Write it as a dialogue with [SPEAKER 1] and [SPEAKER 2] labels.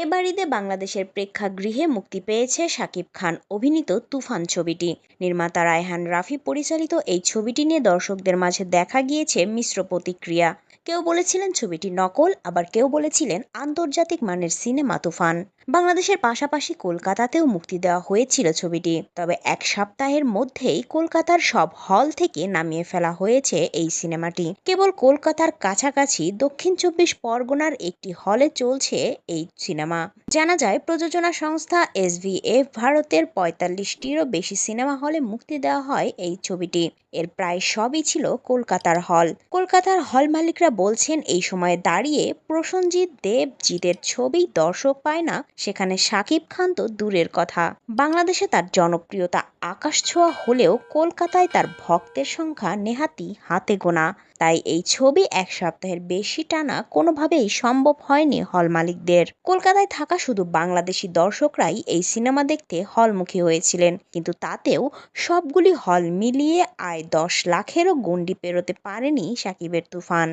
[SPEAKER 1] এবার ঈদে বাংলাদেশের প্রেক্ষাগৃহে মুক্তি পেয়েছে শাকিব খান অভিনীত তুফান ছবিটি। নির্মাতা রায়হান রাফি পরিচালিত এই ছবিটি নিয়ে দর্শকদের মাঝে দেখা গিয়েছে মিশ্র প্রতিক্রিয়া। কেউ বলেছিলেন ছবিটি নকল, আবার কেউ বলেছিলেন আন্তর্জাতিক মানের সিনেমা তুফান। বাংলাদেশের পাশাপাশি কলকাতাতেও মুক্তি দেওয়া হয়েছিল ছবিটি, তবে এক সপ্তাহের মধ্যেই কলকাতার সব হল থেকে নামিয়ে ফেলা হয়েছে এই সিনেমাটি। কেবল কলকাতার কাছাকাছি দক্ষিণ 24 পরগনার একটি হলে চলছে এই সিনেমা। জানা যায়, প্রযোজনা সংস্থা এসভিএফ ভারতের ৪৫টিরও বেশি সিনেমা হলে মুক্তি দেওয়া হয় এই ছবিটি। এর প্রায় সবই ছিল কলকাতার হল। কলকাতার হল মালিকরা বলছেন, এই সময়ে দাঁড়িয়ে প্রসেনজিৎ দেবজিতের ছবি দর্শক পায় না, সেখানে শাকিব খান তো দূরের কথা। বাংলাদেশে তার জনপ্রিয়তা আকাশছোঁয়া হলেও কলকাতায় তার ভক্তের সংখ্যা নেহাতি হাতে গোনা। তাই এই ছবি এক সপ্তাহের বেশি টানা কোনোভাবেই সম্ভব হয়নি হল মালিকদের। কলকাতায় থাকা শুধু বাংলাদেশি দর্শকরাই এই সিনেমা দেখতে হলমুখী হয়েছিলেন, কিন্তু তাতেও সবগুলি হল মিলিয়ে আয় 10 লাখেরও গণ্ডি পেরোতে পারেনি শাকিবের তুফান।